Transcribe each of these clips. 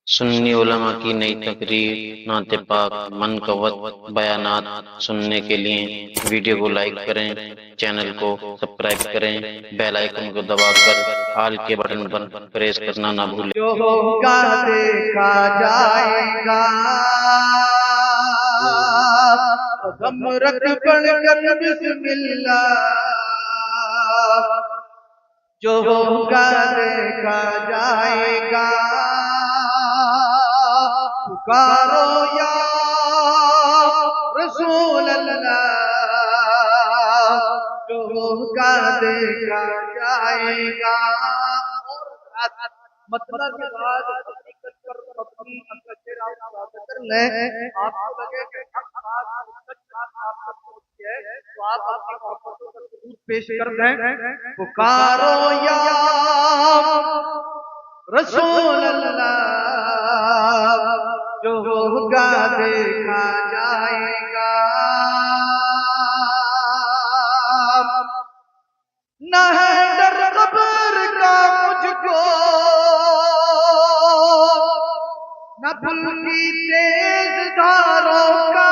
सुन्नी उलमा की नई तकरीर, नाते पाक, मनकवत बयानात सुनने के लिए वीडियो को लाइक करें, चैनल को सब्सक्राइब करें, बेल आइकन को दबाकर ऑल के बटन पर प्रेस करना ना भूलें। जो होगा देखा जाएगा, कदम रख बढ़कर बिस्मिल्लाह। जो होगा देखा जाएगा, पुकारो या रसूल अल्लाह। जो होगा देखा जाएगा। मतलब के बाद हकीकत पर अपनी कर ले, आपको लगे कि हक बात सच बात आप तक पहुंची है, तो आप अपनी मोहब्बतों का सबूत पेश कर दें। पुकारो या रसूल अल्लाह, जो होगा देखा जाएगा। न है डर कब्र का मुझको, न पुल की तेज धारों का।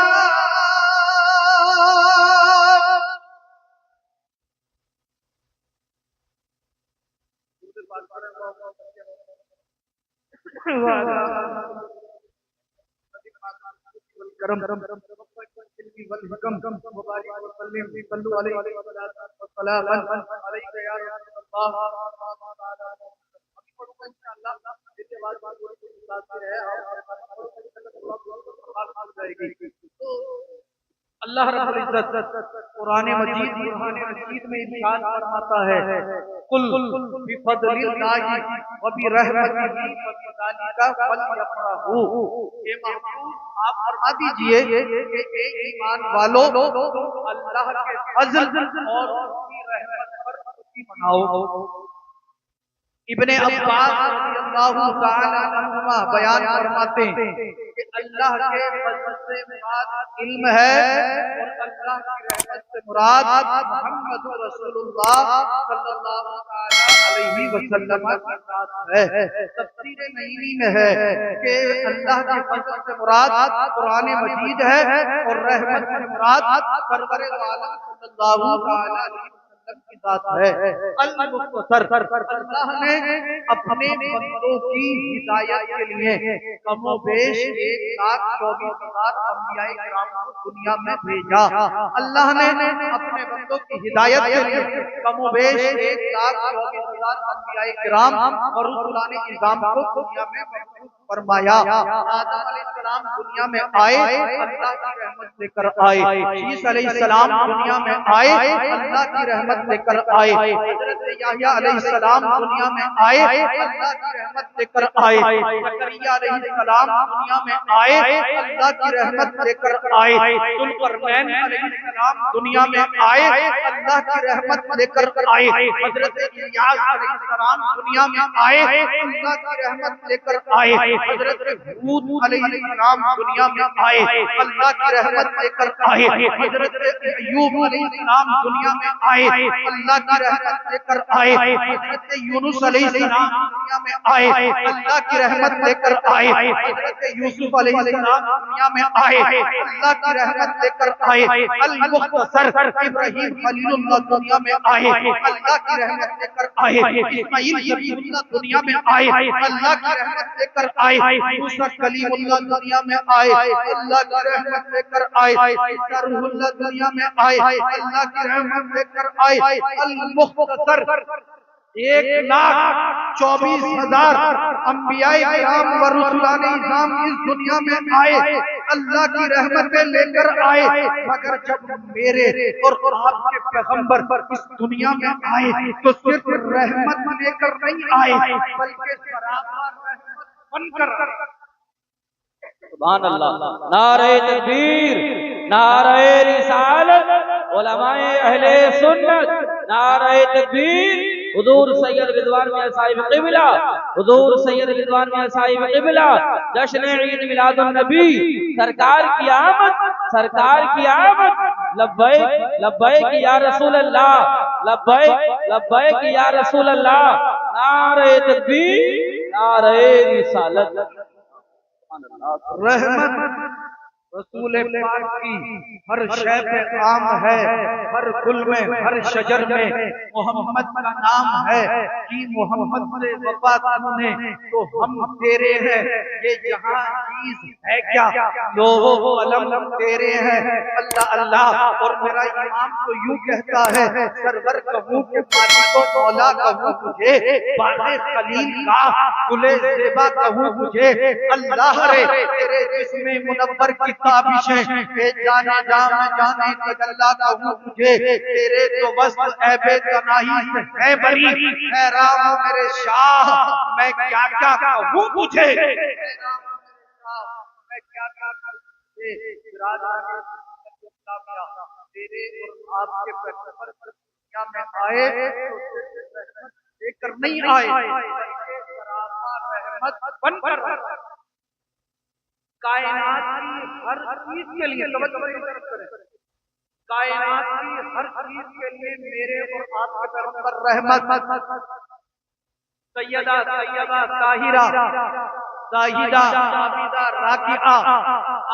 अल्लाह रब्बुल इज्जत कुरान मजीद में इरशाद फरमाता है, कुल बिफज़लिल्लाहि व बिरहमतिही फबिज़ालिका फलयफ़रहू। ये महबूब आप फरमा दीजिए कि ए ईमान वालों, अल्लाह के फज़ल और उसकी रहमत पर खुशी मनाओ। इब्ने अब्बास रज़ियल्लाहु तआला अन्हुमा बयान फरमाते हैं कि अल्लाह के फज़ल से मुराद इल्म है और अल्लाह की रहमत से मुराद मुहम्मद रसूलुल्लाह सल्लल्लाहु अलैहि वसल्लम की ज़ात है। तफसीर नईमी में है कि अल्लाह के फज़ल से मुराद कुरान मजीद है और रहमत से मुराद सरवर आलम सल्लल्लाहु अलैहि की बात है। अल-मुख्तसर, अल्लाह ने अपने बंदों की हिदायत के लिए कमोबेश 1,24,000 अंबियाए किराम को दुनिया में भेजा। अल्लाह ने अपने बंदों की हिदायत के लिए कमोबेश 1,24,000 अंबियाए किराम और रुसुलाने निज़ाम को दुनिया में मबूस फरमाया। आदम अलैहिस्सलाम दुनिया में आए, अल्लाह की रहमत लेकर आए। ईसा अलैहिस्सलाम दुनिया में आए, अल्लाह की रहमत लेकर आए। हज़रत याहया अलैहिस्सलाम दुनिया में आए, अल्लाह की रहमत लेकर आए। ज़करिया अलैहिस्सलाम दुनिया में आए, अल्लाह की रहमत लेकर आए। ज़ुल्करनैन अलैहिस्सलाम दुनिया में आए, अल्लाह की रहमत लेकर आए। हज़रत इलियास अलैहिस्सलाम दुनिया में आए, अल्लाह की रहमत लेकर आए। हज़रत हूद अलैहिस्सलाम दुनिया में आए, अल्लाह की रहमत लेकर आए। हज़रत अय्यूब अलैहिस्सलाम दुनिया में आए, अल्लाह की रहमत लेकर आए। हज़रत यूनुस अलैहिस्सलाम दुनिया में आए, अल्लाह की रहमत लेकर आए। हज़रत यूसुफ अलैहिस्सलाम दुनिया में आए, अल्लाह की रहमत लेकर आए। अल-मुख्तसर इब्राहीम खलीलुल्लाह दुनिया में आए, अल्लाह की रहमत लेकर आए। इस्माईल ज़बीहुल्लाह दुनिया में आए, अल्लाह की रहमत लेकर आए। मूसा कलीमुल्लाह दुनिया में आए, अल्लाह की रहमत लेकर आए। ईसा रूहुल्लाह दुनिया में आए, अल्लाह की रहमत लेकर आए। अल-मुख्तसर 1,24,000 अंबियाए किराम व रुसुलाने निज़ाम इस दुनिया में आए, अल्लाह की रहमतें लेकर आए। मगर जब मेरे और आपके पैगंबर इस दुनिया में आए तो सिर्फ रहमत लेकर नहीं आए, बल्कि सरापा रहमत बनकर। सुभान अल्लाह। नारे तकबीर, नारे रिसालत, उलमाए अहले सुन्नत, नारे तकबीर। हुजूर सैयद रिजवान मियां साहिब क़िबला, हुजूर सैयद रिजवान मियां साहिब क़िबला, जश्न ईद मिलादुन नबी, सरकार की आमद, सरकार की आमद। लब्बैक लब्बैक या रसूल अल्लाह, लब्बैक लब्बैक या रसूल अल्लाह। नारे तकबीर, नारे रिसालत। रहमत रसूल पाक की हर शय पे आम है, हर गुल में हर शजर में मोहम्मद का नाम है कि मोहम्मद से वफा तूने तो हम तेरे हैं, ये जहां चीज है क्या लोहो अलम तेरे हैं। अल्लाह अल्लाह। और मेरा इमाम तो यूं कहता है, सरवर कहूं के मालिको मौला कहूं तुझे, बादे खलील का गुले ज़ेबा कहूं तुझे। अल्लाह रे तेरे जिस्म मुनव्वर की ताबिशें जाने जाम जाने तजल्ला कहूं तुझे, तेरे तो वस्फ ऐबे तनाही से है बरी, हैरान हूं मेरे शाह मैं क्या क्या कहूं तुझे, मैं क्या क्या कहूं तुझे। तेरे और आपके पैगंबर दुनिया में आए तो लेकर नहीं आए, रहमत बनकर कायनात की हर चीज के लिए, कायनात की हर चीज के लिए मेरे और आपके पैगंबर रहमत। सैयदा सैयदा ताहिरा जाहिदा आबिदा राकिआ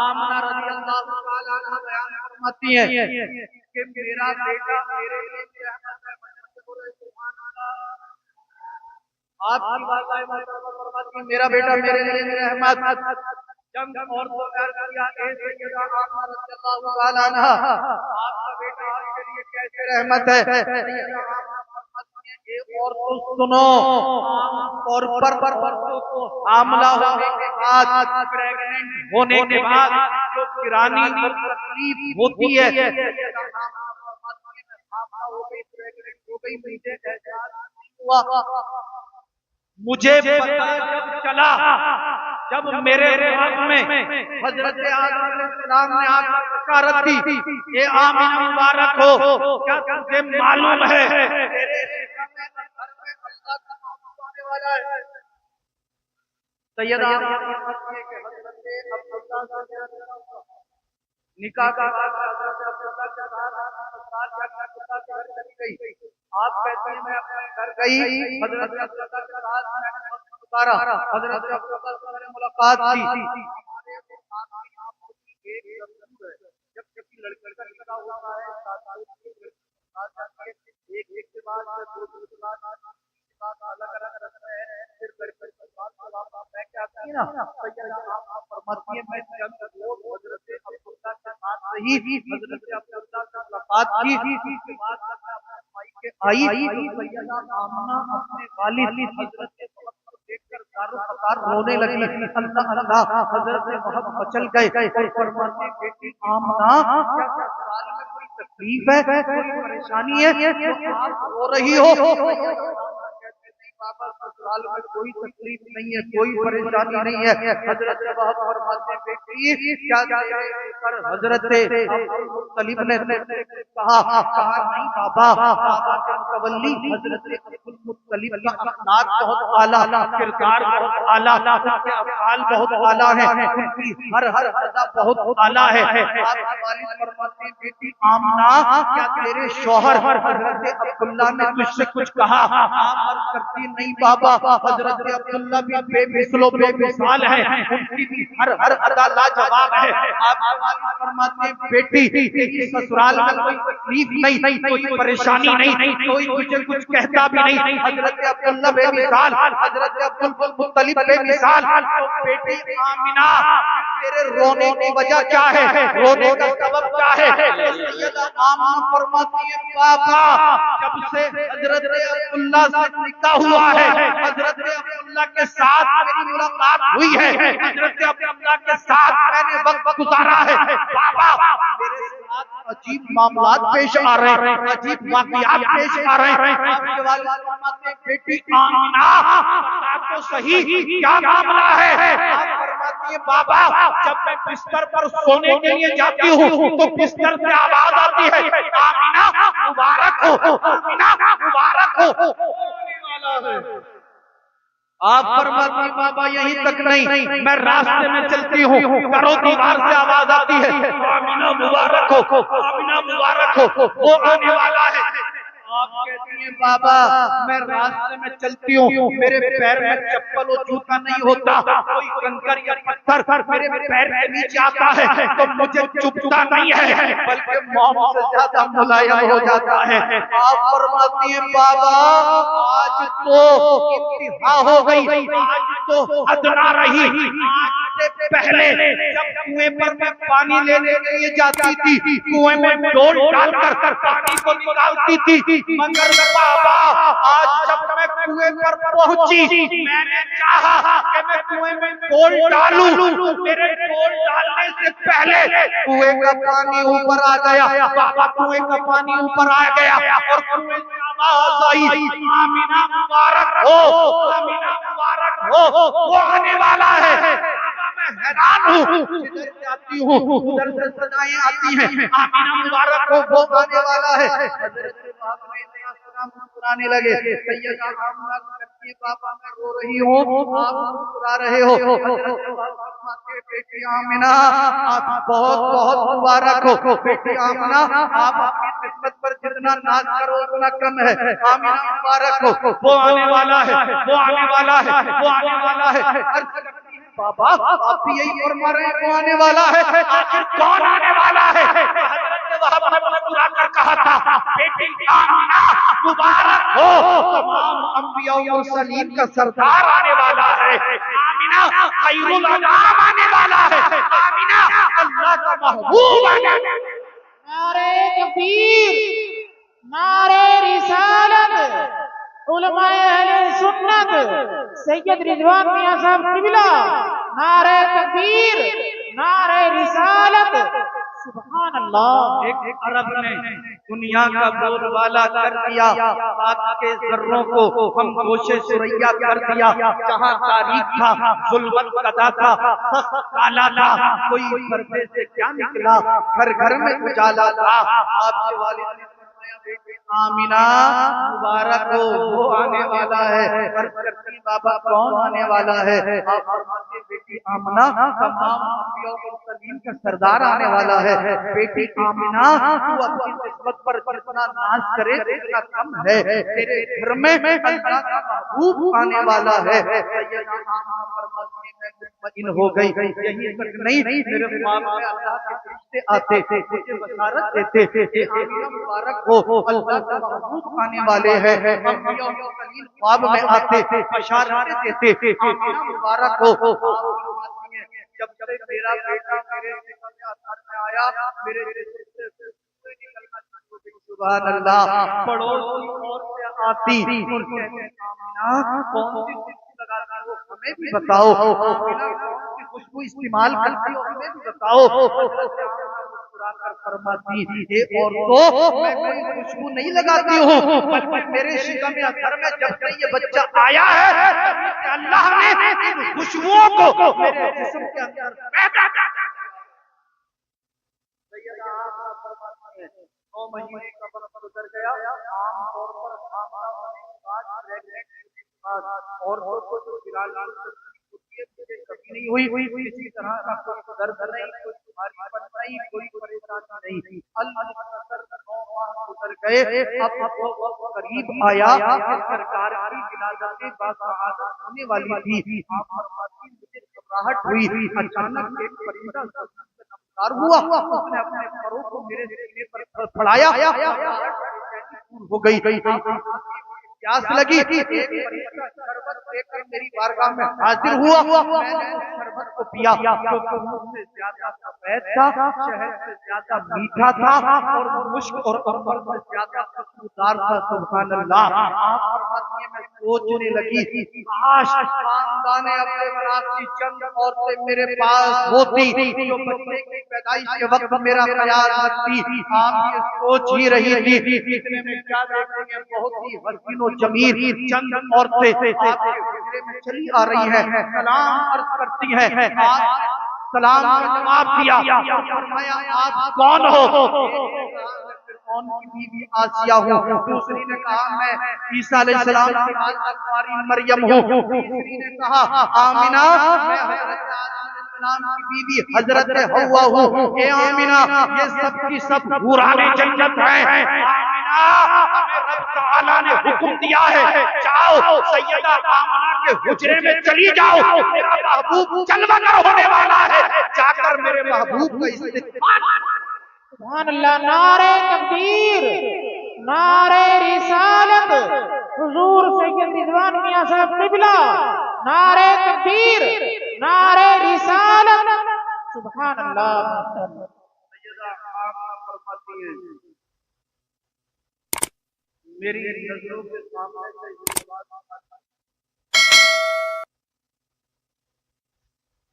आमना रज़ी अल्लाह तआला अन्हा बयान फरमाती हैं कि मेरा बेटा मेरे लिए रहमत है। सुभान अल्लाह। आपकी बात फरमाती है मेरा बेटा मेरे लिए रहमत। जंग और तो किया आपका बेटा आपके लिए कैसे रहमत है। और तो सुनो, और पर औरतों को हामला होने के बाद, प्रेग्नेंट होने के बाद जो किरानी तकलीफ होती है, मुझे पता जब चला, जब मेरे दिमाग में हजरत आदम अलैहिस्सलाम ने आकर बशारत दी, ये आमीना मुबारक हो, क्या तुझे मालूम है तेरे घर में अल्लाह का नाम आने वाला है। सैयदा निकाह का आप कहते हैं मैं अपने घर गई, हजरत अब्दुल्लाह के साथ पुकारा, हजरत अब्दुल्लाह से मुलाकात की। जब किसी लड़के का निकाह होता है एक एक के बाद दो अलग अलग रखते हैं, फिर लड़के के बाद मैं क्या कहती ना फरमाती है मैं हजरत अब्दुल्लाह के साथ रही, हजरत अब्दुल्लाह से मुलाकात की, उसके बाद आई सैयदा आमना अपने वालिद हजरत देखकर दारो कतार रोने लगी। अल्लाह अल्लाह। हजरत वहाब मचल गए और फरमाते बेटी आमना क्या ससुराल में कोई तकलीफ है, कोई परेशानी है जो आप रो रही हो। बाबा ससुराल में कोई तकलीफ नहीं है, कोई परेशानी नहीं है। हजरत वहाब फरमाते बेटी क्या कर हजरत अब्दुल मुत्तलिब ने कहा नहीं बाबा, बाबा के मुतवल्ली हजरत अब्दुल मुत्तलिब का अखलाक बहुत आला, किरदार बहुत आला, उनके अफ़आल बहुत आला है, उनकी हर हर अदा बहुत आला है। आप वालिद फरमाते बेटी आमना क्या तेरे शौहर हजरत अब्दुल्ला ने तुझसे कुछ कहा? आप अर्ज़ करती नहीं बाबा, हजरत अब्दुल्ला भी बेमिसलो बेमिसाल है, उनकी भी हर हर अदा लाजवाब है। आप फरमाते बेटी ससुराल में कोई तकलीफ नहीं, कोई परेशानी नहीं, कोई मुझे कुछ कहता भी नहीं। हजरत अब्दुल्ला बेमिसाल, हजरत अब्दुल मुत्तलिब बेमिसाल। तो बेटी आमिना तेरे रोने की वजह क्या है, रोने का सबब क्या है? सैयदा आमना फरमाती है बाबा जब से हजरत अब्दुल्ला से निकाह हुआ है, हजरत अब्दुल्ला के साथ मेरी मुलाकात हुई है, हजरत अब्दुल्ला के साथ मैंने वक्त गुजारा है। बाबा मेरे साथ अजीब मामलात पेश आ रहे हैं, अजीब वाक़ियात पेश आ रहे हैं। आपके वालिद फरमाते बेटी आमिना बता तो सही क्या मामला है? आप फरमाती है बाबा जब मैं बिस्तर पर सोने के लिए जाती हूँ तो बिस्तर से आवाज आती है आमिना मुबारक हो, आमिना मुबारक हो। आप फरमाती बाबा यहीं तक नहीं, मैं रास्ते में चलती हूँ, करो दीवार से आवाज आती है आमिना मुबारक हो, आमिना मुबारक हो, वो आने वाला है। आप कहती हैं बाबा मैं रास्ते में चलती हूँ, मेरे पैर में चप्पल और जूता नहीं होता, कोई कंकर या पत्थर मेरे पैर के नीचे आता है तो मुझे चुभता नहीं है, बल्कि मोम से ज्यादा मुलायम हो जाता है। आप फरमाती हैं बाबा आज तो इंतहा हो गई, आज तो हद ना रही। आज से पहले जब कुएं पर मैं पानी लेने के लिए जाती थी, कुएं में डोल डालकर पानी को निकालती थी, मगर बाबा आज जब मैं कुएं पर पहुंची, मैंने चाहा कि मैं कुएं में डोल डालूं, मेरे डोल डालने से पहले कुएं का पानी ऊपर आ गया। बाबा कुएं का पानी ऊपर आ गया और कुएं से आवाज आई, आमीना मुबारक हो, आमीना मुबारक हो, वो आने वाला है। मैं हैरान हूँ, जिधर जाती हूँ उधर से सदाएं आती हैं, आमीना मुबारक हो, वो आने वाला है। हज़रत बाप ने इतना सुना मुस्कुराने लगे। सैयदा आमना कहती है बाबा मैं रो रही हूँ, आप मुस्कुरा रहे हो। हज़रत बाप फरमाते बेटी आमिना आप बहुत बहुत मुबारक हो, बेटी आमिना आप अपनी किस्मत पर जितना नाज करो उतना कम है। आमिना मुबारक हो, वो आने वाला है, वो आने वाला है, वो आने वाला है। बाबा आप भी यही फरमा रहे हैं वो आने वाला है, आखिर कौन आने वाला है? हज़रत वहाब ने मुस्कुरा कर कहा था बेटी आमिना मुबारक हो, तमाम अंबिया और मुरसलीन का सरदार आने वाला है। आमिना खैरुल अनाम आने वाला है। आमिना अल्लाह का महबूब आने वाला है। नारे तकबीर, नारे रिसालत, उलमाए अहले सुन्नत सैयद रिजवान मियां साहब किबला, नारे तकबीर, नारे रिसालत, सुभान अल्लाह। एक अरब ने दुनिया का बोलबाला कर दिया, बात के जर्रों को हम गोशे सुरैया कर दिया। जहाँ तारीख था, जुल्मत कदा था, सख्त काला था, कोई पर्दे से क्या निकला, घर घर में उजाला था। आपके वालिद ने फरमाया बेटी आमिना मुबारक हो, वो आने वाला है। अर्ज़ करती बाबा कौन आने वाला है? आप फरमाते बेटी आमिना तमाम अंबिया और मुरसलीन का सरदार आने वाला है। बेटी आमिना तू अपनी किस्मत पर जितना नाज करे उतना कम है, तेरे घर में अल्लाह का महबूब आने वाला है। सैयदा आमिना फरमाती मैं मुतमईन हो गई। यही तक नहीं, मेरे ख्वाब में अल्लाह के फरिश्ते आते थे, मुझे बशारत देते थे आमिना मुबारक हो, अल्लाह का महबूब आने वाले हैं। अंबिया और मुरसलीन ख्वाब में आते थे, बशारत देते थे आमिना मुबारक हो। जब जब मेरा बेटा मेरे में आया, मेरे सुभान अल्लाह, पड़ोसी औरतें आती और कहती आमिना कौन सी खुशबू लगाती हो हमें भी बताओ, आमिना कौन सी खुशबू इस्तेमाल करती हो हमें भी बताओ। फरमाती ये औरतों मैं कोई खुशबू नहीं लगाती हूँ, बल्कि मेरे शिकम अज़हर में जब से ये बच्चा आया है अल्लाह ने इन खुशबुओं को मेरे जिस्म के अंदर पैदा कर दिया। सैयदा आमिना फरमाती है 9 महीने का वक्त गुजर गया। आम तौर पर खामखा होने के बाद प्रेग्नेंट होने के बाद औरतों को जो विरासत होती है मुझे कभी नहीं हुई, किसी तरह का कोई दर्द नहीं, कोई बीमारीपन नहीं, कोई परेशानी नहीं। अल्लाह 9 माह गुजर गए, अब वो वक्त करीब आया कि सरकार की विलादत बासआदत होने वाली थी। आप फरमाती मुझे घबराहट हुई, अचानक एक परिंदा नमस्कार हुआ, उसने अपने परों को मेरे सीने पर फड़ाया, हो गई प्यास लगी, एक परिंदा शरबत लेकर मेरी बारगाह में हाजिर हुआ, मैंने उस शरबत को पिया जो दूध से ज्यादा सफेद था, शहद से ज्यादा मीठा था और मुश्क और अंबर से ज्यादा खुशबूदार था। सुभान अल्लाह। आप फरमाती हैं मैं सोचने लगी काश खानदान अपने वरात की चंद औरतें मेरे पास होती जो बच्चे की पैदाइश के वक्त मेरा ख्याल रखती। आप ये सोच ही रही थी, इतने में क्या देखेंगे बहुत ही हसीन जमीर चंद औरतें आपके हुजरे में चली आ रही है, सलाम अर्ज करती है। आप सलाम का जवाब दिया, फरमाया आप कौन हो? कौन की बीवी आसिया हूँ। दूसरी ने कहा मैं ईसा अलैहिस्सलाम की कुंवारी मरियम हूँ। तीसरी ने कहा आमिना मैं हज़रत आदम की बीवी हज़रत हव्वा हूँ। ए आमिना ये सब की सब हुराने जन्नत है। आमिना, हमें रब तआला ने हुक्म दिया है, जाओ सैयदा आमिना के हुजरे में चली जाओ, मेरा महबूब जलवागर होने वाला है, जाकर मेरे महबूब का इस्तेमाल। सुभान अल्लाह। नारे तकबीर, नारे रिसालत, हुजूर सैयद रिजवान मियां साहब क़िबला, नारे तकबीर, नारे रिसालत। सुभान अल्लाह। सैयदा आमिना फरमाती है, मेरी नजरों के सामने से ये बात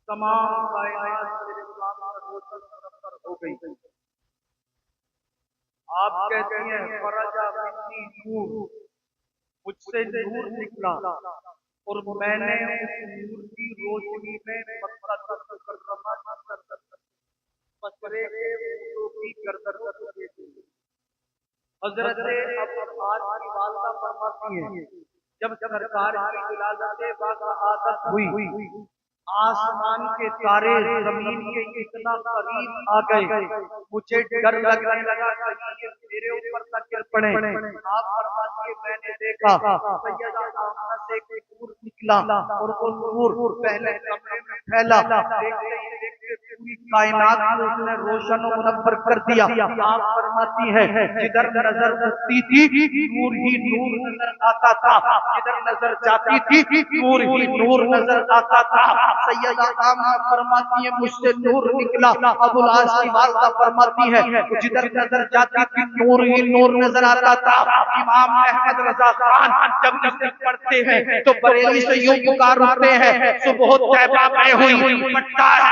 तमाम कायनात मेरे सामने रोशन मुनव्वर हो गई। आप कहती हैं फरजा मिन्नी नूर, मुझसे नूर निकला और मैंने उस नूर की रोशनी में मक्का मुकर्रमा पसरे के ऊँटों की गर्दन देखी। हजरत अब्बास की वालदा फरमाती हैं, जब सरकार की विलादत वाक़अत हुई, आसमान के तारे जमीन के इतना करीब आ गए, मुझे डर लगने लगा कि मेरे ऊपर न गिर पड़े। आप फरमाती हैं, मैंने देखा सैयदा आमिना से एक नूर निकला और वो नूर पहले कमरे में फैला, देखते पूरी कायनात को उसने रोशन और मुनव्वर कर दिया। आप फरमाती हैं, जिधर नजर उठती थी नूर ही नूर नजर आता था, जिधर नजर जाती थी नूर ही नूर नजर आता था। सैयदा आमिना फरमाती है, मुझसे नूर निकला। अबुल आस की वालदा फरमाती है, जिधर नजर जाती थी नूर ही नूर नजर आता था। इमाम अहमद रजा खान जब इसे पढ़ते हैं तो बरेली से यूं पुकार उठते हैं, सुबह तैबा में हुई पट्टा है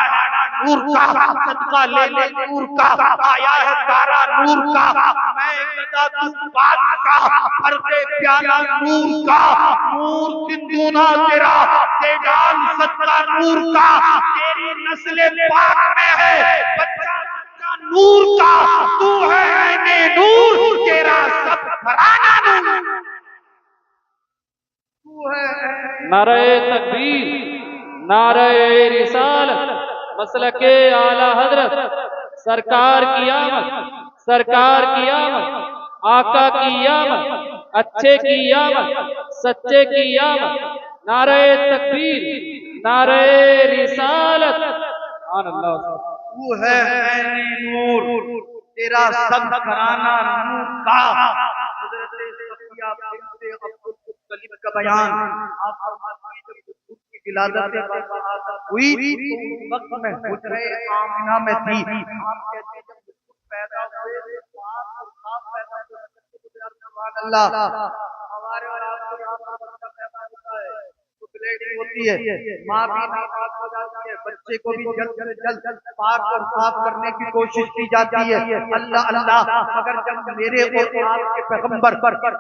नूर का, सदका ले ले नूर का, आया है तारा नूर का, मैं गदा तू बादशाह, भर दे प्याला नूर का, नूर सिंधुना तेरा दे डाल सदका नूर का, तेरी नस्ल पाक में है बच्चा बच्चा नूर का, तू है ऐने नूर, तेरा सब घराना नूर, तू है। नारे तकबीर, नारे रिसालत, मसलके आला हजरत, सरकार की आमद, सरकार की आमद, आका की आमद, अच्छे की आमद, सच्चे की आमद, नारे तकबीर, नारे रिसालत। सुभान अल्लाह। तू है ऐने नूर, तेरा सब घराना नूर का। हज़रत सफिया बिन्ते अब्दुल मुत्तलिब का बयान, आप फरमाती हैं, जब हुजूर की विलादत वाक़अत हुई तो उस वक्त मैं हुजरे आमिना में थी। आप कहते हैं, जब हुजूर पैदा हुए तो आप और साफ पैदा हुए। सुभान अल्लाह। हमारे और आपके यहाँ पर बच्चा पैदा होता है तो ब्लीडिंग होती है, माँ भी नापाक हो जाती है, बच्चे को भी जल्द से जल्द पाक और साफ करने की कोशिश की जाती है। अल्लाह अल्लाह, मगर जब मेरे और आपके पैगंबर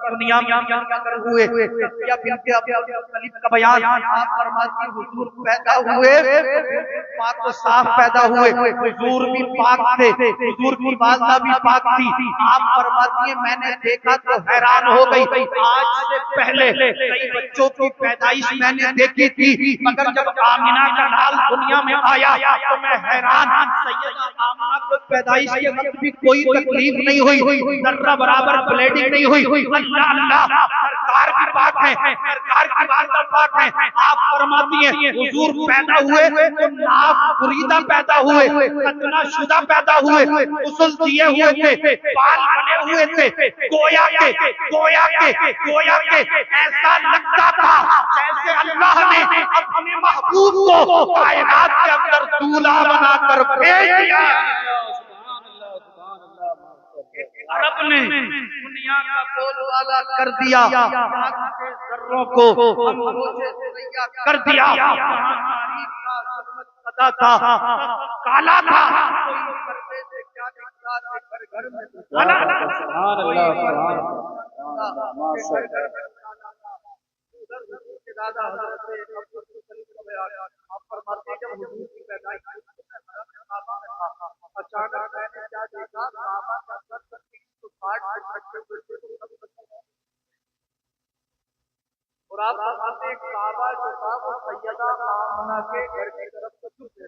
दुनिया में अगर हुए, सफिया बिन्ते अब्दुल मुत्तलिब का बयान, आप फरमाती हैं, हुजूर पैदा हुए पाक और साफ पैदा हुए, हुजूर भी पाक थे, हुजूर की वालदा भी पाक थी। आप फरमाती हैं, मैंने देखा तो हैरान हो गई। आज से पहले कई बच्चों की पैदाइश मैंने देखी थी, मगर जब आमिना का लाल दुनिया में आया तो मैं हैरान। सैयदा आमिना को पैदाइश के वक्त भी कोई तकलीफ नहीं हुई, जर्रा बराबर ब्लीडिंग नहीं हुई। अल्लाह अल्लाह, सरकार की बात है, सरकार की वालदा पाक है। आप फरमाती हैं, हुजूर पैदा हुए तो नाफ बुरीदा पैदा हुए, खतना शुदा पैदा हुए, गुस्ल दिए हुए थे, बाल बने हुए थे, गोया के ऐसा लगता था जैसे अल्लाह ने अपने महबूब को कायनात के अंदर दूल्हा बनाकर भेज दिया। रब ने दुनिया का बोलबाला कर दिया, जर्रों को कर दिया। पता था काला था, घर में दादा आप फरमाते, जब हुजूर की पैदाइश अचानक मैंने क्या देखा, काबा का सर 360 और आप फरमाते हैं, काबा जो था वो सैयदा आमिना के घर की तरफ से झुके।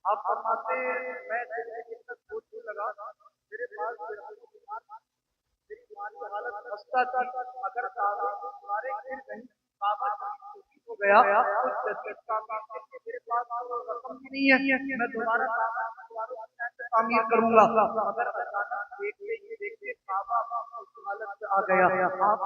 आप फरमाते, मैं देखने तक सोचने लगा, मेरे पास पूछता था अगर तुम्हारे काबा हो गया तो जदीद तामीर के मेरे पास रकम भी नहीं है, मैं दोबारा तामीर करूंगा। अगर अचानक देखते काबा उस हालत में आ गया, आप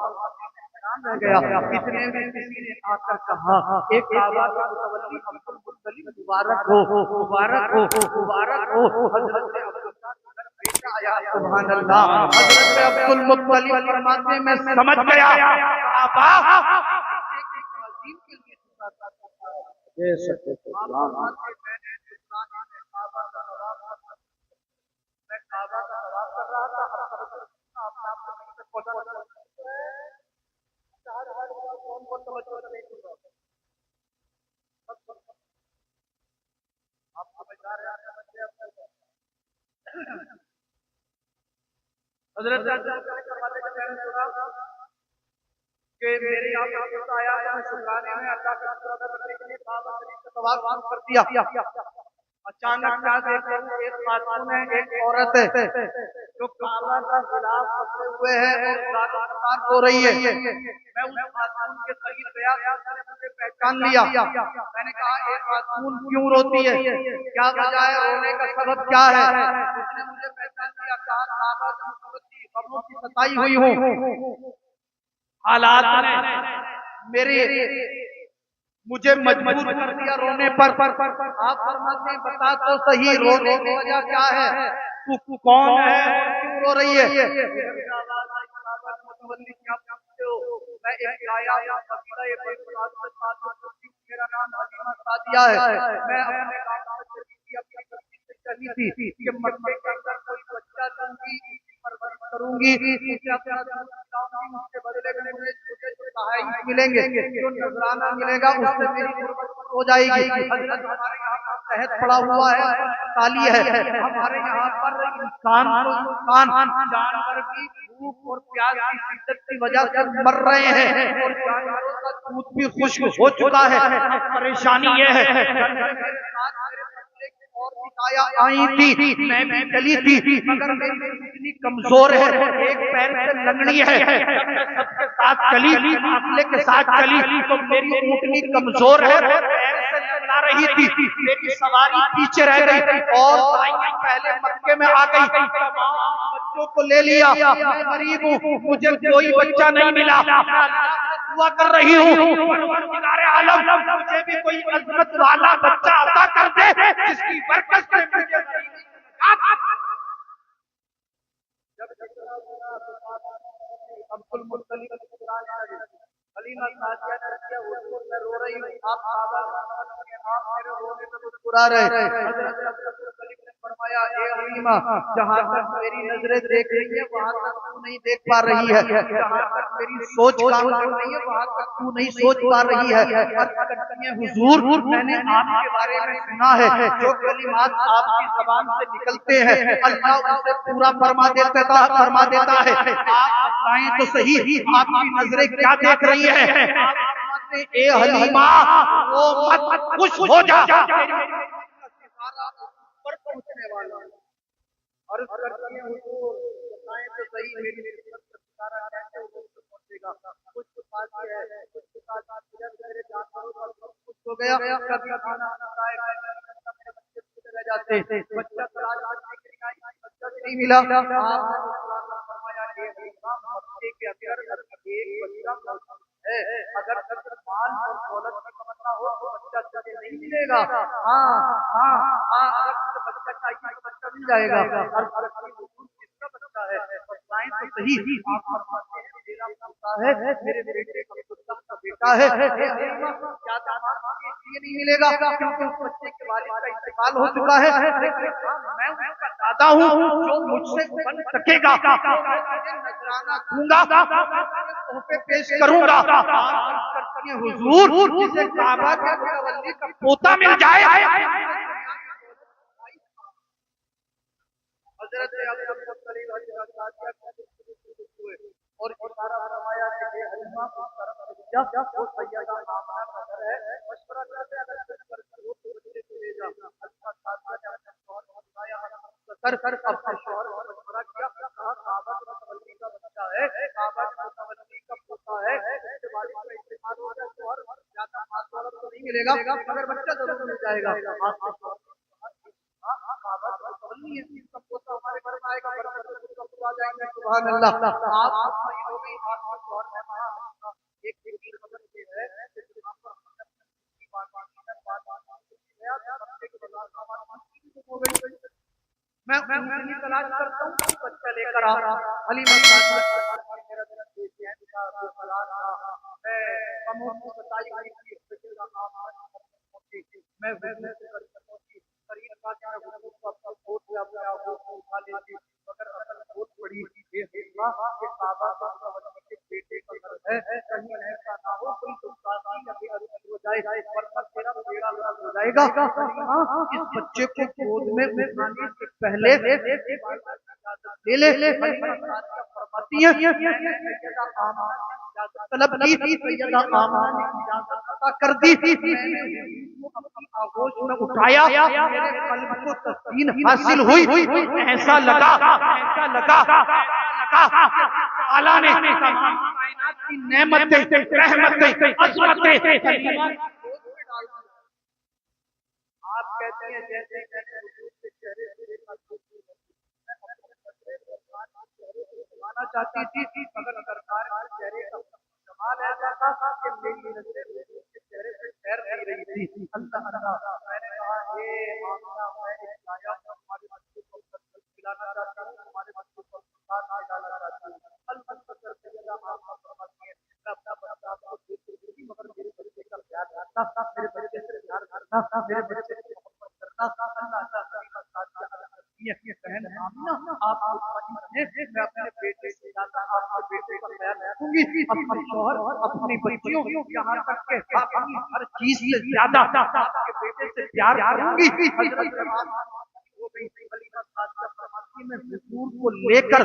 हैरान रह गया। इतने में किसी ने आकर कहा एक काबा का मुतवल्ली अब्दुल मुत्तलिब मुबारक हो, मुबारक हो, मुबारक हो। हजरत अब्दुल्लाह बेटा आया, सुभान अल्लाह। हजरत अब्दुल मुत्तलिब फरमाते मैं समझ गया काबा ताज़ीम के लिए ये सत्य सुभान मैं काबा का तवाफ कर रहा था, आप समझदार हैं, हजरत कि मेरे यहाँ पे आया, मैं शुक्राने में अल्लाह का शुक्र अदा करने के लिए काबा शरीफ का तवाफ कर दिया। अचानक क्या देखा, एक खातून है, एक औरत है जो काबा का गिलाफ पकड़े हुए है और गाना हो रही है। मैं उस खातून के करीब गया, उसने मुझे पहचान लिया। मैंने कहा एक खातून क्यों रोती है, क्या वजह है, रोने का सबब क्या है? उसने मुझे पहचान लिया, कहा काबा कब्रों की सताई हुई हूँ, हालात ने मेरे मुझे मजबूर कर दिया रोने पर। आप फरमाते हैं बता तो सही रोने की वजह क्या है, तू कौन है और क्यों रो रही है? मैं एक आया मेरा नाम हलीमा सादिया है, मैं अपने गांव से चली थी कि मक्के के अंदर कोई बच्चा दूंगी, परवरिश करूंगी, उसे अपना उसके बदले में मुझे तहफ़्फ़ुज़ मिलेंगे, जो नजराना मिलेगा उससे मेरी गुर्बत हो जाएगी। हजरत हमारे यहाँ पर शहद पड़ा हुआ है, ताली है, हमारे यहाँ पर इंसान जानवर की भूख और प्यास की शिद्दत की वजह से मर रहे हैं और जानवरों का दूध भी खुश्क हो चुका है। परेशानी ये है आई थी, मैं भी चली थी, मगर मेरी इतनी कमजोर है, एक पैर से लंगड़ी है। सबके साथ चली, काफिले के साथ चली तो मेरी ऊँटनी कमजोर है, पैर से चला रही थी, मेरी सवारी पीछे रह गई और पहले मक्के में आ गई। बच्चों को ले लिया, मैं गरीब हूँ, मुझे कोई बच्चा नहीं मिला, दुआ कर रही हूँ परवरदिगार आलम मुझे भी कोई अज़मत वाला बच्चा अता कर दे जिसकी बरकत से मुझे अब्दुल मुत्तलिब हलीमा सादिया ने किया, उसको मैं रो रही हूँ, आप काबा आप मेरे रोने में मुस्कुरा रहे। हज़रत अब्दुल मुत्तलिब ने फरमाया ए हलीमा, जहाँ तक मेरी नजरें देख रही है वहाँ तक तू नहीं देख पा रही है, जहाँ तक मेरी सोच काम कर रही है वहाँ तक तू नहीं सोच पा रही है। हुजूर मैंने आपके बारे में सुना है, जो कलिमात आपकी ज़बान से निकलते हैं अल्लाह उसे पूरा फरमा देता है। आप बताएं तो सही आपकी नजरें क्या देख रही है? ए हलीमा वो मत खुश हो जा, ऊपर पहुंचने वाला और करती है हुजूर बताएं तो सही मेरी सितारा कैसे ऊपर पहुंचेगा? कुछ बात है, कुछ बात मेरे जानवरों का सब कुछ हो गया, कभी खाना खाता है, मेरे बच्चे पूरे रह जाते, बच्चा तलाश बच्चा नहीं मिला। आपने फरमाया ए हलीमा मक्के के अंदर एक बच्चा है, अगर माल और दौलत की तमन्ना हो तो बच्चा तुझे नहीं मिलेगा। हाँ हाँ हाँ, अगर बच्चा चाहिए तो बच्चा मिल जाएगा। किसका बच्चा है बताएं तो सही। आप फरमाते हैं मेरा पोता है, मेरे बेटे का बेटा है। क्या ये नहीं मिलेगा क्योंकि उस बच्चे के वालिद का इंतकाल हो चुका है, मैं उसका दादा हूँ जो मुझसे बन सकेगा, नजराना दूंगा, तोहफे पेश करूंगा। हुजूर जिसे काबा के मुतवल्ली का पोता मिल जाए। हजरत अब्दुल मुत्तलिब और इशारा फरमाया कि ये हलीमा उस तरफ से जा, वो सैयदा आमना का घर है, मशवरा करते अगर कुछ कर वो बच्चे को ले जा। अल्लाह ताला ने अपने शौहर को बुलाया, कर अपने शौहर को मशवरा किया, कहा काबा के मुतवल्ली का बच्चा है, काबा के मिलेगा मगर बच्चा जरूर मिल जाएगा। हमारे घर में आएगा, आ जाएंगे। सुभान अल्लाह। आप हो गई, एक मैं तलाश करता हूँ, बच्चा लेकर आ अली इस बच्चे को गोद में उठाने से पहले ले फरमाती है तलब की सैयदा आमना ने इजाजत अता कर दी। आगोश में उठाया, मेरे कल्ब को तस्कीन हासिल हुई। ऐसा लगा अल्लाह ने कायनात की नेमतें, रहमतें, अज़मतें आप कहते हैं जैसे चाहती थी मगर सरकार के चेहरे का कमाल ऐसा था कि मेरी नजरें उसके चेहरे से ठहर नहीं रही थी। अल्लाह मैंने कहा हे आमना, मैं एक आया हमारे बच्चे को खिलाना चाहता हूँ, हमारे बच्चे को साथ में डालना चाहता हूँ। अल्लाह करके आमना फरमाती है मैं अपना बच्चा आपको देख दूंगी मगर मेरे बच्चे का प्यार करना, मेरे बच्चे से प्यार करना, मेरे बच्चे से मोहब्बत करना। बहन आमना आप मैं अपने बेटे से ज्यादा आपके बेटे का ख्याल रखूंगी, अपने शौहर, अपनी बच्चियों, यहाँ तक के अपनी हर चीज से ज्यादा आपके बेटे से प्यार करूंगी। मैं हुजूर को लेकर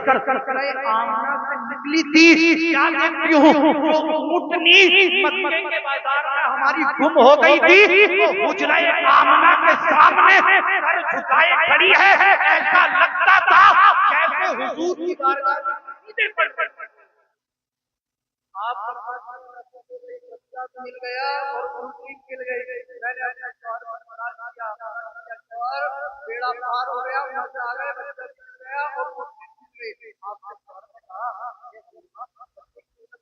आमना से निकली थी, क्या देखती हूँ जो ऊँटनी मक्के के बाजार में हमारी गुम हो गई थी, उजलाए आमना के सामने सर झुकाए खड़ी है। ऐसा लगता था जैसे हुजूर की बारगाह में सीधे पड़ आप मिल गया और ऊँटनी मिल गई। मैंने अपने शौहर पर बरात किया और बेड़ा पार हो गया, मजा आ गया, बच्चा मिल गया और ऊँटनी मिल गई। आपने शौहर ने कहा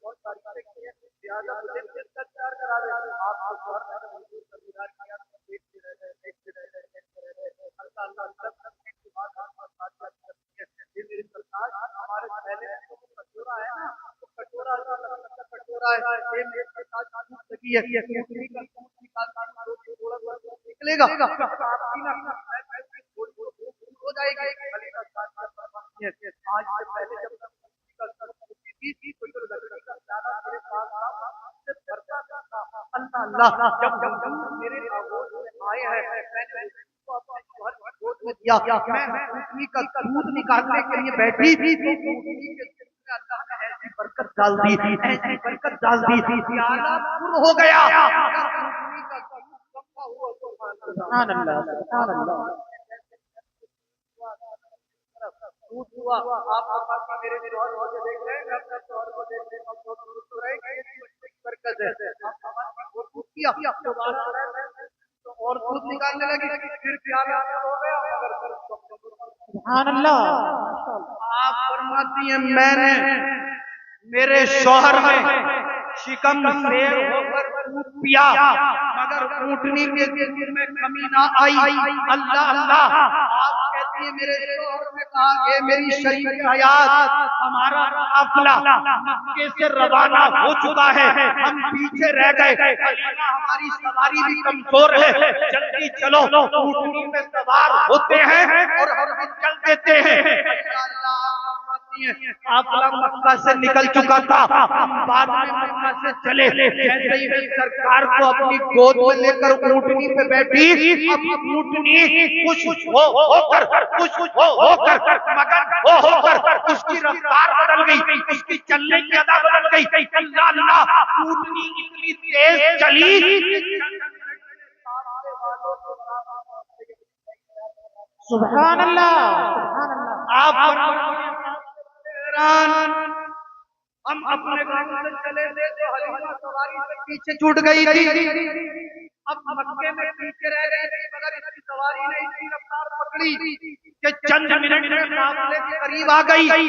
बहुत सारी बातें की हैं, लिहाजा मुझे प्यार करा दे। आपको शौहर ने दीदार किया, देखते रहे अल्लाह मेरी सरकार हमारे पहले कटोरा है ना, कटोरा ये मेरे साथ लगी है, निकलेगा हो जाएगी। आज से पहले जब अल्लाह जब मेरे आए हैं मैंने ऊँटनी का दूध निकालने के लिए बैठी थी तो अल्लाह ने ऐसी बरकत डाल दी, ऐसी बरकत डाल दी, प्याला पुर हो गया। सुभान अल्लाह, सुभान अल्लाह। आप मेरे शौहर को देख रहे हैं, मैं अपने शौहर को देख रहे हैं, बरकत है। तो और दूध निकालने लगी, फिर प्याला हो गया। सुभान अल्लाह। आप फरमाती हैं मैंने मेरे शौहर में शिकम शेर होकर दूध पिया मगर ऊँटनी के दिल में कमी ना आई। अल्लाह अल्लाह आप कहती है मेरे शौहर ने कहा ये मेरी शरीफ हयात हमारा काफिला मक्के से रवाना हो चुका है, हम पीछे रह गए, हमारी सवारी भी कमजोर है, जल्दी चलो। ऊँटनी में सवार होते हैं और हम चल देते हैं। काफिला मक्का से निकल चुका था, हम बाद में मक्का से चले। जैसे ही सरकार को अपनी गोद में लेकर ऊँटनी पे बैठी, अब ऊँटनी खुश होकर मगन होकर उसकी रफ्तार बदल गई, उसकी चलने की अदा बदल गई। अल्लाह अल्लाह ऊँटनी इतनी तेज चली सुभान अल्लाह, सुभान अल्लाह। आप हम अपने गांव से चले थे तो हलीमा सवारी से पीछे छूट गई थी। अब मक्के में पीछे रह गई थी, मगर इसकी सवारी ने इतनी रफ्तार पकड़ी कि चंद मिनट में काफिले के करीब आ गई। चंद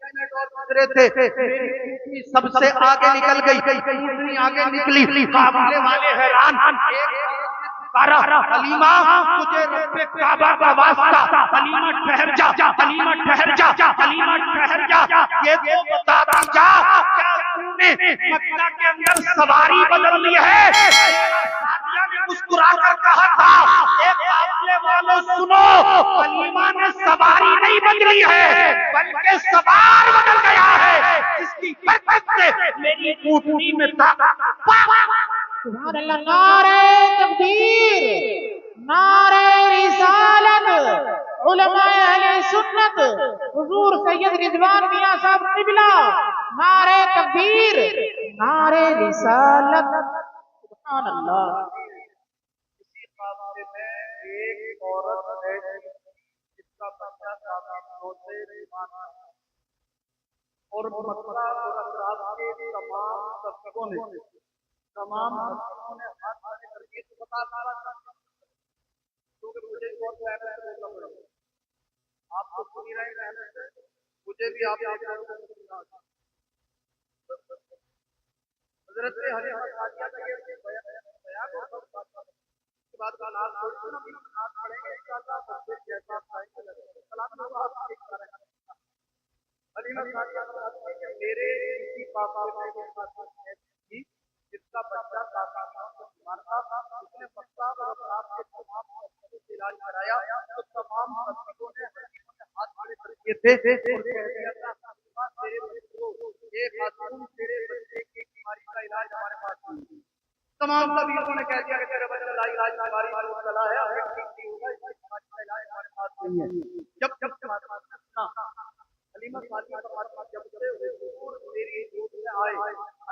मिनट और गुजरे थे, मेरी सबसे आगे निकल गई, ऊँटनी आगे निकली। काफिले वाले हैरान, हलीमा तुझे रब्बे काबा का वास्ता, हलीमा ठहर जा, हलीमा ठहर जा, हलीमा ठहर जा, ये तो बता दी जा, क्या तूने मक्का के अंदर सवारी बदल ली है? सादिया ने मुस्कुरा कर कहा था, एक काफिले वालों सुनो, हलीमा ने सवारी नहीं बदली है, बल्कि सवार बदल गया है, जिसकी बरकत से मेरी ऊँटनी में सुभान अल्लाह। नारे तकबीर, नारे रिसालत, उलमाए अहले सुन्नत, हुजूर सैयद रिजवान मियां साहब क़िबला, नारे तकबीर, नारे रिसालत। सुभान अल्लाह। इसी काफिले में एक औरत है जिसका बच्चा काफी रोते बीमार था, और मक्का और अतराफ के तमाम सबकों ने हाथ खड़े करके तो बता रहा था, क्योंकि मुझे बहुत पहले से बोलना पड़ेगा, आप तो सुन ही रहे हैं, मुझे भी आप हजरत हलीमा सादिया का ये बयान और सब उसके बाद का नाम छोड़ ना, नाम पढ़ेंगे इंशाअल्लाह, सबसे जैसा खाएंगे सलाम आप एक कर रहे हैं। हलीमा सादिया बताती है कि मेरे किसी पापा के साथ थी जिसका बच्चा बीमार था, उसने मक्का और आपके तमाम मस्जिदों से इलाज कराया, तो तमाम मस्जिदों ने हाथ खड़े करके थे और कह दिया था, तेरे बच्चों, ये खातून तेरे बच्चे की बीमारी का इलाज हमारे पास नहीं। तमाम तबीबों ने कह दिया कि तेरे बच्चे का इलाज हमारी मालूम है, अगर ठीक नहीं होगा इसकी बीमारी का इलाज हमारे पास नहीं है। जब हलीमा सादिया का जब तेरी गोद में आए,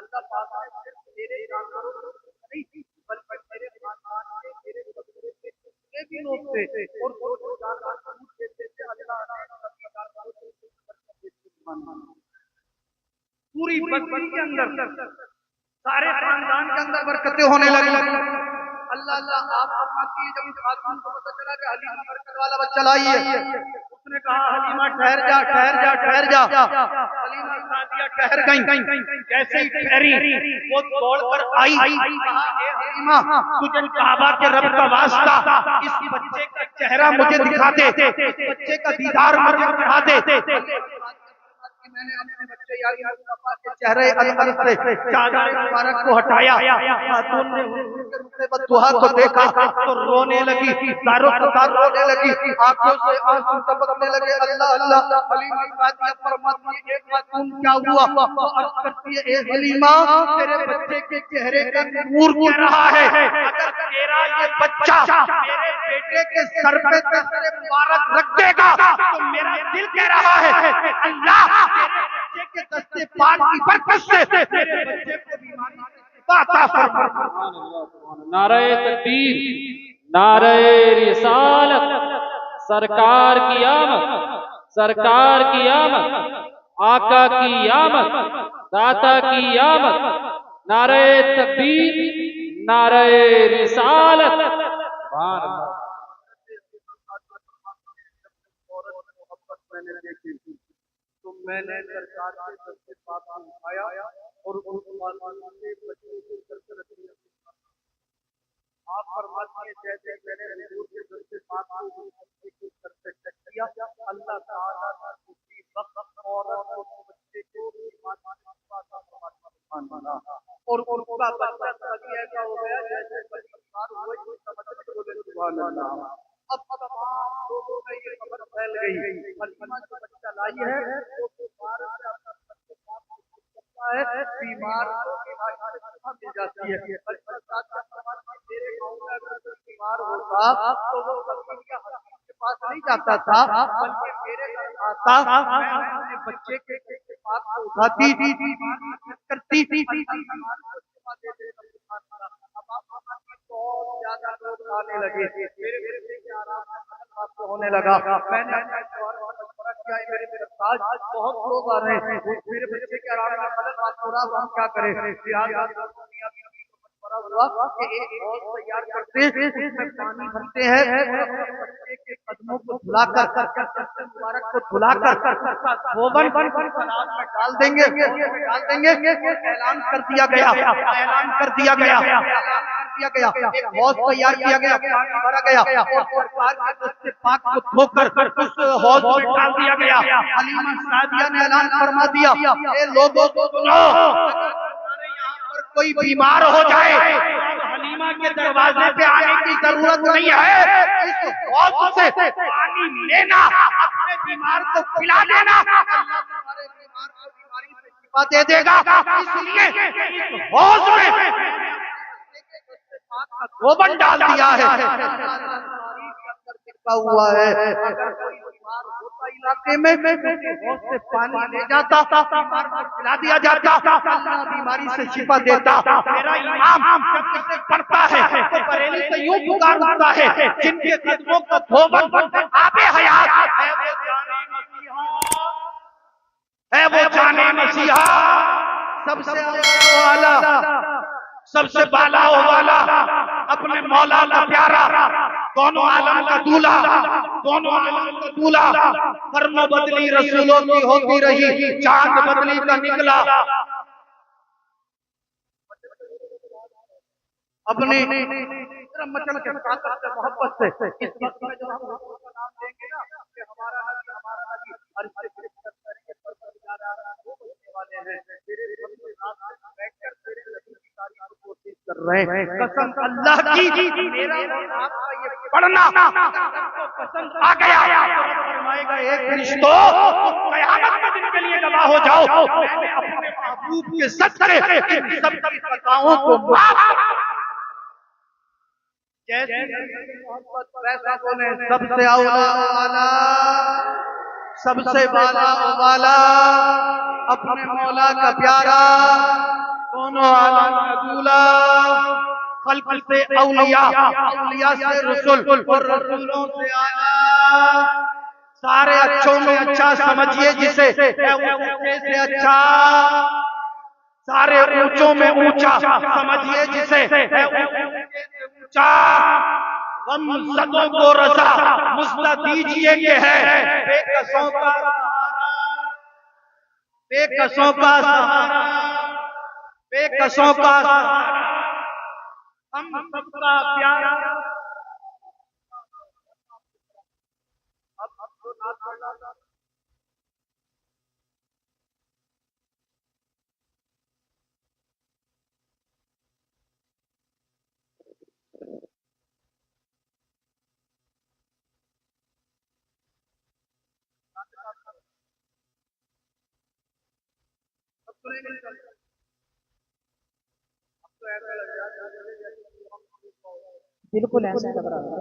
अल्लाह पाक ने सिर्फ तेरे जानवरों नहीं बल्कि तेरे खानदान के, तेरे बच्चे के जितने भी लोग थे और जो जानवर दूध देते थे, अल्लाह ने सभी जानवरों को पूरी बस्ती के अंदर, सारे खानदान के अंदर बरकतें होने लगी। अल्लाह अल्लाह आप फरमाती है, जब इस खातून को पता चला कि हलीमा बरकत वाला बच्चा लाई है, उसने कहा हलीमा ठहर जा, ठहर जा, ठहर जा। हलीमा सादिया ठहर गई, जैसे ही ठहरी वो दौड़ कर आई, कहा ए हलीमा तुझे काबा के रब का वास्ता, इस बच्चे का चेहरा मुझे दिखा दे, इस बच्चे का दीदार मुझे करा दे। मैंने अपने बच्चे यानी मुस्तफा के चेहरे अनवर से चादर मुबारक को हटाया, खातून ने रुके बददुआ को देखा तो रोने लगी, दारो कतार रोने लगी, आंखों से आंसू टपकने लगे। अल्लाह अल्लाह। हलीमा सादिया फरमाती है, एक खातून क्या हुआ? वो अर्ज करती है, ए हलीमा तेरे बच्चे के चेहरे का नूर कह रहा है, अगर तेरा ये बच्चा मेरे बेटे के सर पे दस्ते मुबारक रख देगा तो मेरा दिल कह रहा है अल्लाह बच्चे के दस्ते पाक की बरकत से तेरे बच्चे को बीमारी अता फरमा। नारे तकबीर, नारे रिसालत, सरकार की आमद, सरकार की आमद, आका की आमद, दाता की आमद, नारे तकबीर, नारे रिसालत। तो मैंने सरकार के दस्ते पाक को उठाया और उस मासूम के बच्चे को सर पर रख दिया। आप फरमाती हैं, जैसे मैंने हुजूर के दस्ते पाक को बच्चे के सर पे रख दिया, अल्लाह ताला ने उसी वक्त औरत और बच्चे को ईमान और उनका बच्चा तभी ऐसा हो गया जैसे बीमार हुए बोले सुभान अल्लाह। अब तमाम लोगों में ये खबर फैल गई, हलीमा जो बच्चा लाई है वो बीमार है, बीमार मिल जाती है। मेरे गाँव में अगर बीमार होता तो वो हकीम या हकीम के पास नहीं जाता था, बल्कि मेरे घर आता, मैं अपने बच्चे के पास उठाती करती थी। बहुत ज्यादा लोग आने लगे, मेरे बच्चे के आराम से होने लगा। मैंने अपने मशवरा किया, मेरे साथ बहुत लोग आ रहे हैं, मेरे बच्चे के आराम में खलल बात हो रहा, हम क्या करें? हुआ कि एक हौज तैयार करते, उसमें पानी भरते हैं और अपने बच्चे के कदमों को धुलाकर, बच्चे मुबारक को धुलाकर धोबन तालाब में डाल देंगे, ऐलान कर दिया गया, एक हौज तैयार किया गया, पानी भरा गया और सरकार के दस्ते पाक को धोकर उस हौज में डाल दिया गया। हलीमा सादिया ने ऐलान फरमा दिया, ए लोगों को सुनो, कोई बीमार हो जाए हलीमा के दरवाजे पे आने की जरूरत नहीं है, इस हौज से पानी लेना, अपने बीमार को पिला देना, तुम्हारे बीमार को बीमारी से शिफा दे देगा। इसलिए इस हौज में गोबर डाल दिया है, हुआ है। अगर कोई बीमार होता इलाके में हौज से पानी ले जाता, बीमार को पिला दिया जाता, अल्लाह बीमारी से शिफा देता। मेरा इमाम जब इसे पढ़ता है तो बरेली से यूं पुकार उठता है, जिनके कदमों को धोबन आबे हयात है वो जाने मसीहा, सबसे आला, सबसे बाला वाला, अपने मौला का प्यारा, दोनों आलम का दूल्हा, कर्म बदली रसूलों की होती रही, चांद बदली का निकला। अपने मचल के साथ मोहब्बत से इस वक्त में जब हम उसका नाम देंगे ना कि हमारा नबी हर वाले हैं, तेरे बैठकर तेरे नबी की तारीफ को कोशिश कर रहे हैं। कसम अल्लाह की, मेरा आपका ये पढ़ना पसंद आ गया, फरमाएगा एक फरिश्तों क़यामत के दिन के लिए गवाह हो जाओ, मैंने अपने महबूब के सदक़े इन सब की खताओं को माफ, जैसे मोहब्बत वैसा बोले, सबसे औला, सबसे बाला वाला, अपने मौला का प्यारा, दोनों आलम का दूल्हा, खल्क़ से औलिया, औलिया से रसूल और रसूलों से आला, सारे अच्छों में अच्छा समझिए जिसे, ऊंचे से अच्छा, सारे ऊंचों में ऊंचा समझिए जिसे, ऊंचा, गम सदों को रज़ा मुस्ता दीजिए के है, बेकसों का सहारा, हम सबका प्यारा। बिल्कुल ऐसा लग रहा है।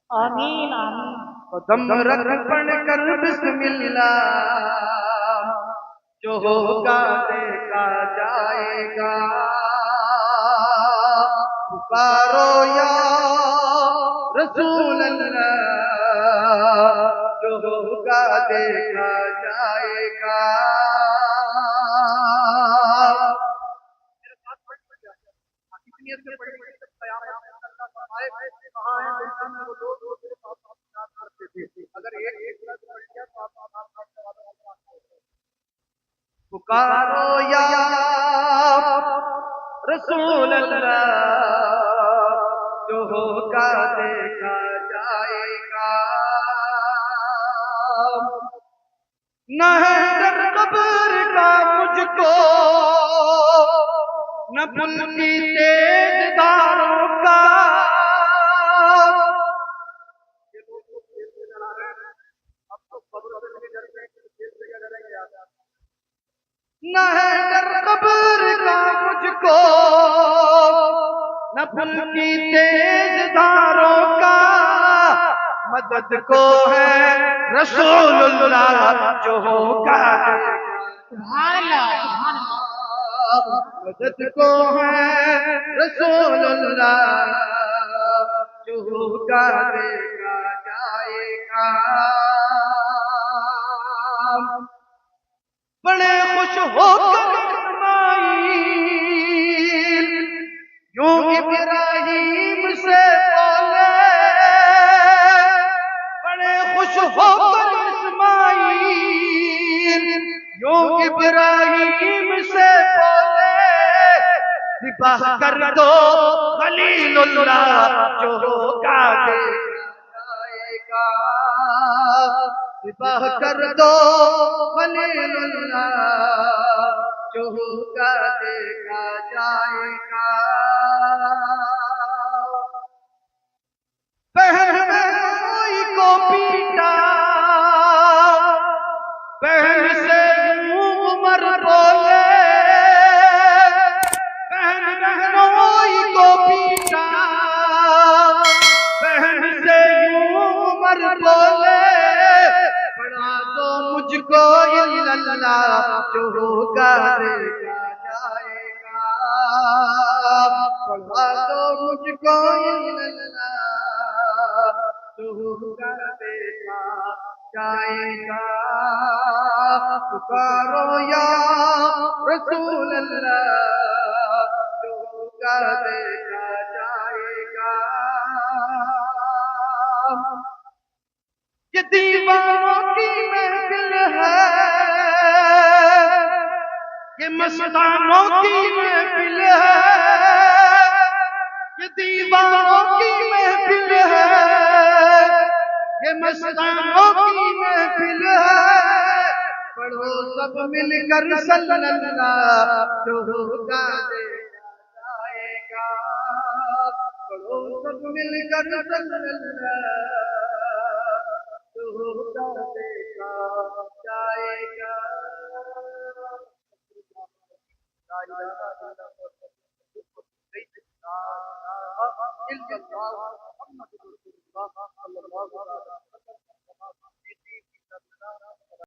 आमीन आमीन। कदम रख पढ़ कर बिस्मिल्लाह, जो होगा देखा जाएगा, पुकारो या रसूल अल्लाह, जो होगा देखा जाएगा। अगर एक पुकारो या रसूल अल्लाह, जो होगा देखा जाएगा। न है डर कब्र का मुझको, न पुल की तेज धारों का, न है डर कब्र का मुझको, न पुल की तेज धारों का, मदद को है रसूलुल्लाह, जो होगा मदद को है रसूलुल्लाह जो होगा देखा जाएगा। बड़े खुश होकर इस्माइल यूं इब्राहिम से बोले, बड़े खुश होकर इस्माइल यूं इब्राहिम से बोले, ज़िबाह कर दो खलीलुल्लाह जो होगा देखा जाएगा। ज़िबाह कर दो खलीलुल्लाह जो होगा देखा जाएगा। बहन बहनोई को पीटा, बहन से यूं उमर बोले, बहन बहनोई को पीटा, बहन से यूं उमर बोले, पढ़ा दो मुझको इल्लल्लाह जो होगा देखा जाएगा। पढ़ा दो मुझको इल्लल्लाह जो होगा देखा जाएगा। पुकारो या रसूल अल्लाह जो होगा देखा जाएगा। ये दीवानों की महफिल है, ये मस्तानों की महफिल है, ये दीवानों की महफिल है, ये मस्तानों की महफिल है। पढ़ो सब मिलकर सल्लल्लाह जो होगा देखा जाएगा। पढ़ो सब मिलकर सल्लल्लाह जो होगा देखा जाएगा। ला इलाहा इल्लल्लाह मुहम्मदुर रसूलुल्लाह सल्लल्लाहु अलैहि वसल्लम।